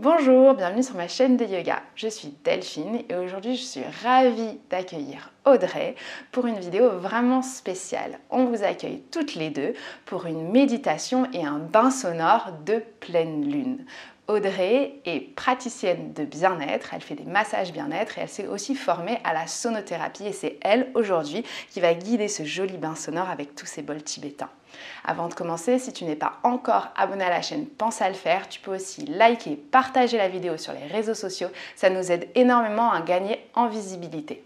Bonjour, bienvenue sur ma chaîne de yoga. Je suis Delphine et aujourd'hui je suis ravie d'accueillir Audrey pour une vidéo vraiment spéciale. On vous accueille toutes les deux pour une méditation et un bain sonore de pleine lune. Audrey est praticienne de bien-être, elle fait des massages bien-être et elle s'est aussi formée à la sonothérapie et c'est elle aujourd'hui qui va guider ce joli bain sonore avec tous ces bols tibétains. Avant de commencer, si tu n'es pas encore abonné à la chaîne, pense à le faire. Tu peux aussi liker, partager la vidéo sur les réseaux sociaux. Ça nous aide énormément à gagner en visibilité.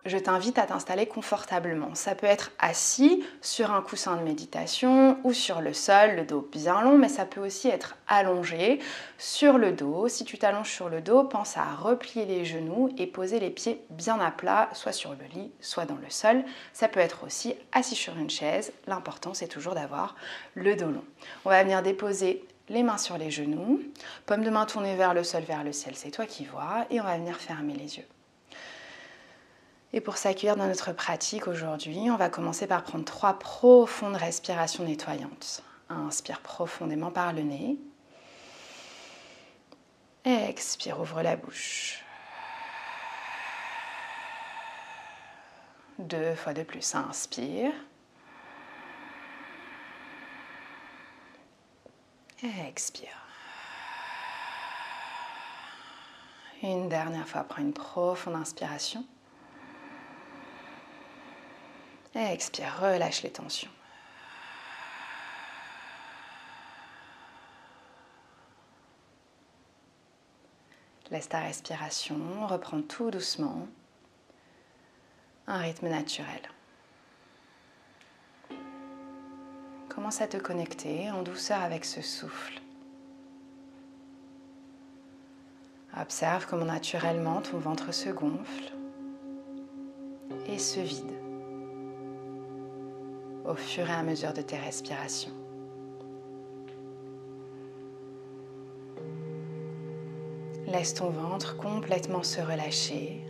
Je t'invite à t'installer confortablement. Ça peut être assis sur un coussin de méditation ou sur le sol, le dos bien long, mais ça peut aussi être allongé sur le dos. Si tu t'allonges sur le dos, pense à replier les genoux et poser les pieds bien à plat, soit sur le lit, soit dans le sol. Ça peut être aussi assis sur une chaise. L'important, c'est toujours d'avoir le dos long. On va venir déposer les mains sur les genoux, paume de main tournée vers le sol, vers le ciel, c'est toi qui vois, et on va venir fermer les yeux. Et pour s'accueillir dans notre pratique aujourd'hui, on va commencer par prendre 3 profondes respirations nettoyantes. Inspire profondément par le nez. Expire, ouvre la bouche. 2 fois de plus, inspire. Expire. Une dernière fois, prends une profonde inspiration. Expire, relâche les tensions. Laisse ta respiration reprendre tout doucement, un rythme naturel. Commence à te connecter en douceur avec ce souffle. Observe comment naturellement ton ventre se gonfle et se vide au fur et à mesure de tes respirations. Laisse ton ventre complètement se relâcher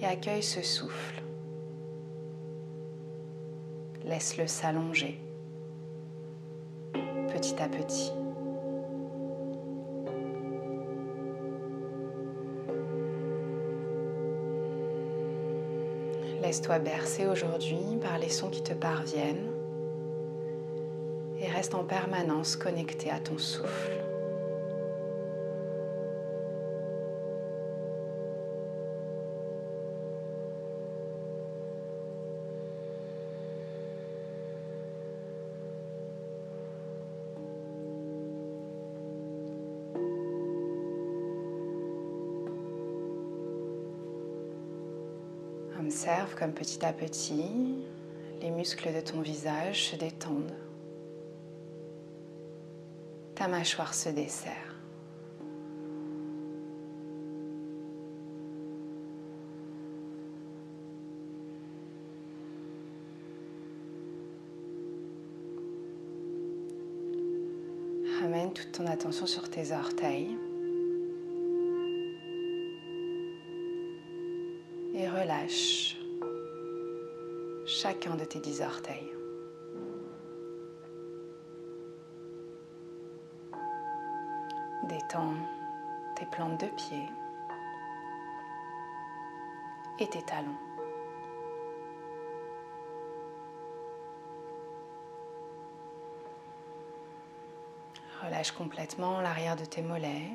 et accueille ce souffle. Laisse-le s'allonger petit à petit. Laisse-toi bercer aujourd'hui par les sons qui te parviennent et reste en permanence connecté à ton souffle. Observe comme petit à petit, les muscles de ton visage se détendent. Ta mâchoire se desserre. Ramène toute ton attention sur tes orteils. Et relâche chacun de tes 10 orteils. Détends tes plantes de pied et tes talons. Relâche complètement l'arrière de tes mollets.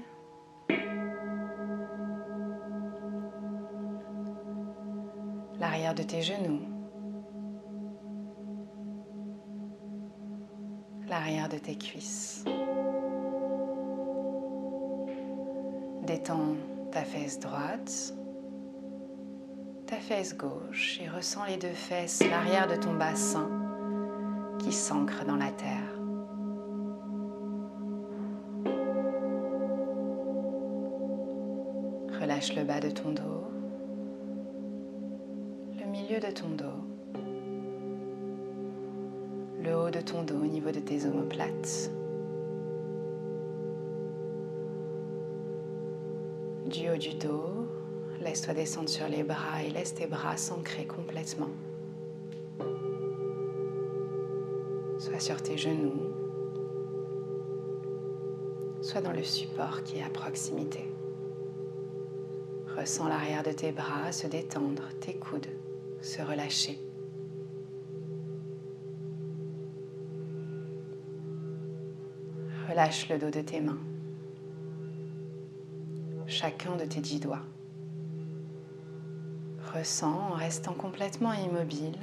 L'arrière de tes genoux, l'arrière de tes cuisses. Détends ta fesse droite, ta fesse gauche et ressens les 2 fesses, l'arrière de ton bassin qui s'ancre dans la terre. Relâche le bas de ton dos. Milieu de ton dos, le haut de ton dos au niveau de tes omoplates, du haut du dos, laisse-toi descendre sur les bras et laisse tes bras s'ancrer complètement. soit sur tes genoux, soit dans le support qui est à proximité. Ressens l'arrière de tes bras se détendre, tes coudes se relâcher. Relâche le dos de tes mains, chacun de tes 10 doigts. Ressens en restant complètement immobile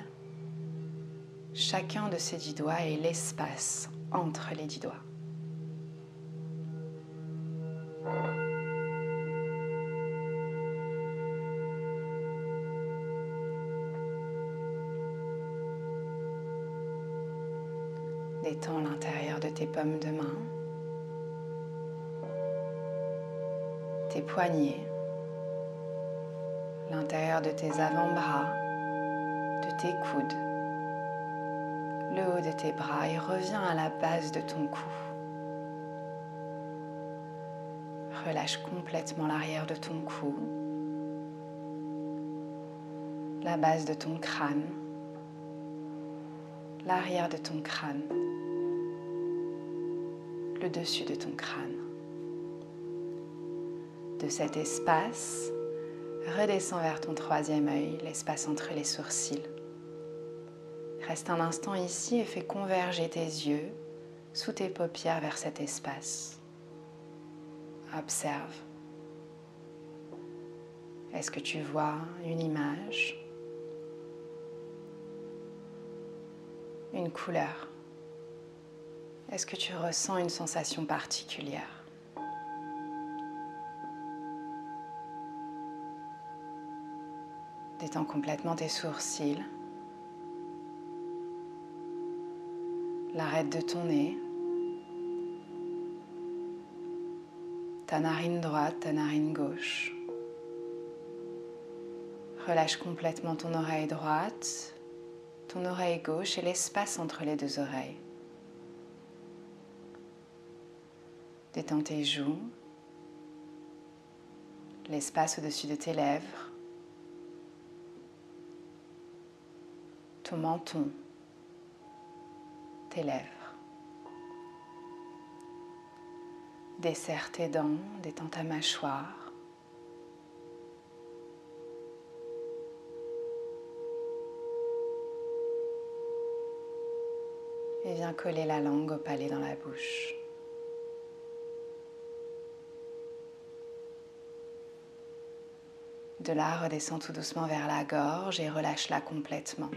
chacun de ces 10 doigts et l'espace entre les 10 doigts. Détends l'intérieur de tes paumes de main, tes poignets, l'intérieur de tes avant-bras, de tes coudes, le haut de tes bras et reviens à la base de ton cou. Relâche complètement l'arrière de ton cou, la base de ton crâne, l'arrière de ton crâne, le dessus de ton crâne. De cet espace, redescends vers ton troisième œil, l'espace entre les sourcils. Reste un instant ici et fais converger tes yeux sous tes paupières vers cet espace. Observe. Est-ce que tu vois une image, une couleur? Est-ce que tu ressens une sensation particulière? Détends complètement tes sourcils, l'arête de ton nez, ta narine droite, ta narine gauche. Relâche complètement ton oreille droite, ton oreille gauche et l'espace entre les deux oreilles. Détends tes joues, l'espace au-dessus de tes lèvres, ton menton, tes lèvres. Desserre tes dents, détends ta mâchoire. Et viens coller la langue au palais dans la bouche. De là, redescends tout doucement vers la gorge et relâche-la complètement.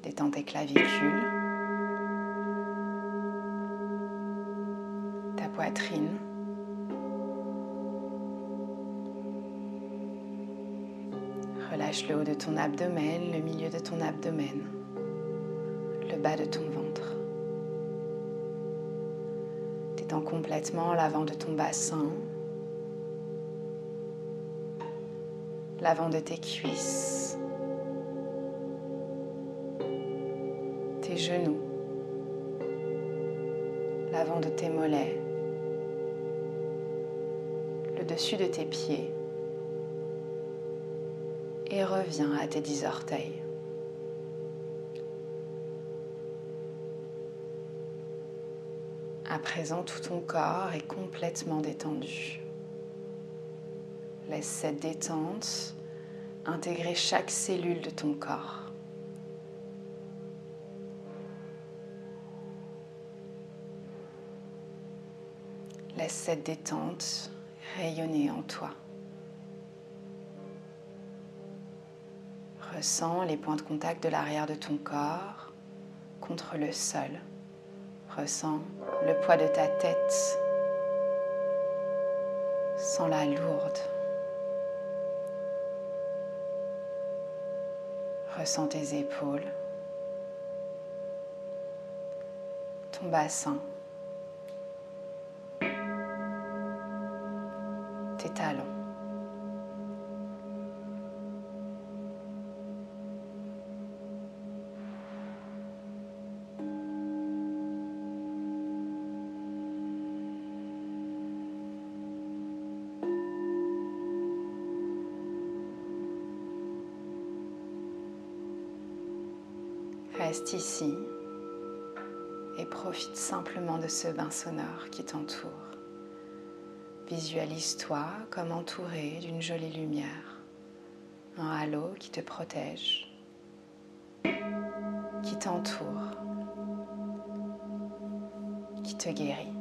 Détends tes clavicules, ta poitrine. Relâche le haut de ton abdomen, le milieu de ton abdomen, le bas de ton ventre. Détends complètement l'avant de ton bassin, l'avant de tes cuisses, tes genoux, l'avant de tes mollets, le dessus de tes pieds et reviens à tes 10 orteils. À présent, tout ton corps est complètement détendu. Laisse cette détente intégrer chaque cellule de ton corps. Laisse cette détente rayonner en toi. Ressens les points de contact de l'arrière de ton corps contre le sol. Ressens le poids de ta tête. Sens-la lourde. Ressens tes épaules, ton bassin, tes talons. Reste ici et profite simplement de ce bain sonore qui t'entoure. Visualise-toi comme entouré d'une jolie lumière, un halo qui te protège, qui t'entoure, qui te guérit.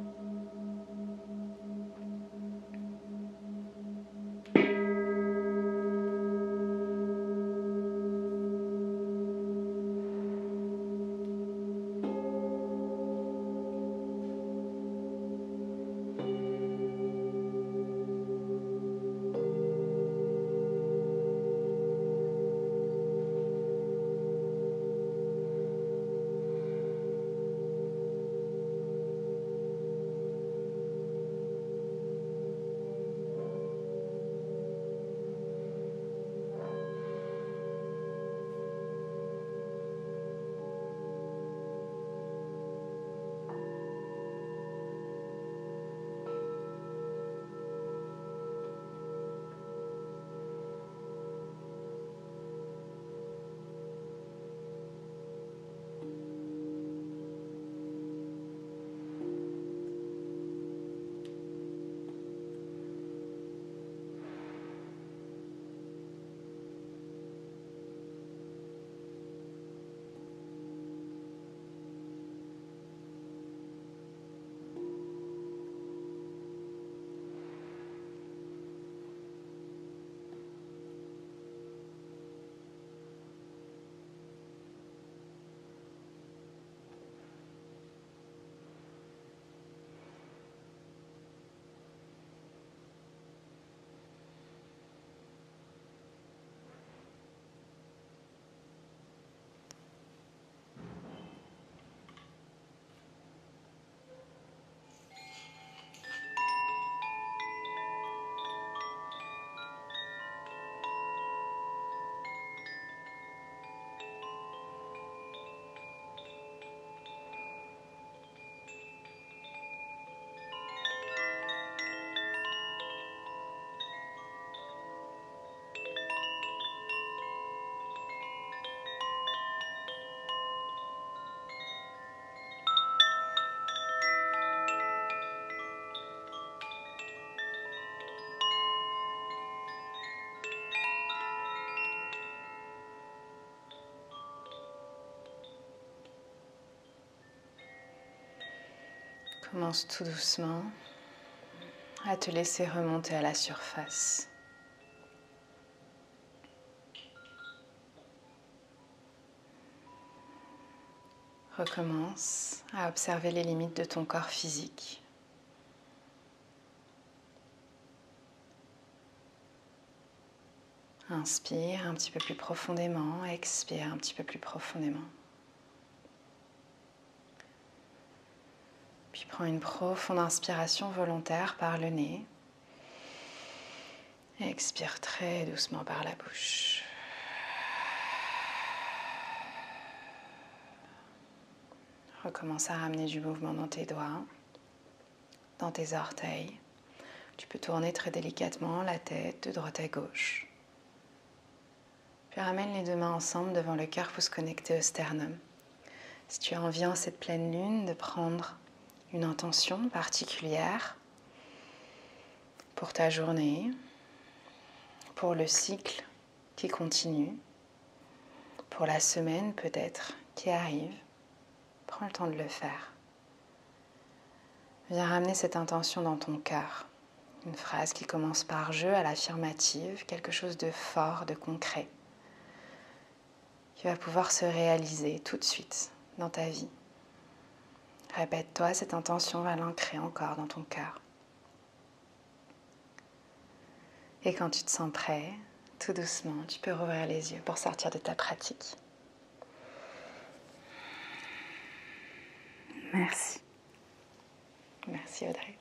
Commence tout doucement à te laisser remonter à la surface. Recommence à observer les limites de ton corps physique. Inspire un petit peu plus profondément, expire un petit peu plus profondément. Puis prends une profonde inspiration volontaire par le nez. Et expire très doucement par la bouche. Recommence à ramener du mouvement dans tes doigts, dans tes orteils. Tu peux tourner très délicatement la tête de droite à gauche. Puis ramène les deux mains ensemble devant le cœur pour se connecter au sternum. Si tu as envie en cette pleine lune de prendre une intention particulière pour ta journée, pour le cycle qui continue, pour la semaine peut-être qui arrive, prends le temps de le faire. Viens ramener cette intention dans ton cœur. Une phrase qui commence par « je » à l'affirmative, quelque chose de fort, de concret, qui va pouvoir se réaliser tout de suite dans ta vie. Répète-toi cette intention, va l'ancrer encore dans ton cœur. Et quand tu te sens prêt, tout doucement, tu peux rouvrir les yeux pour sortir de ta pratique. Merci. Merci Audrey.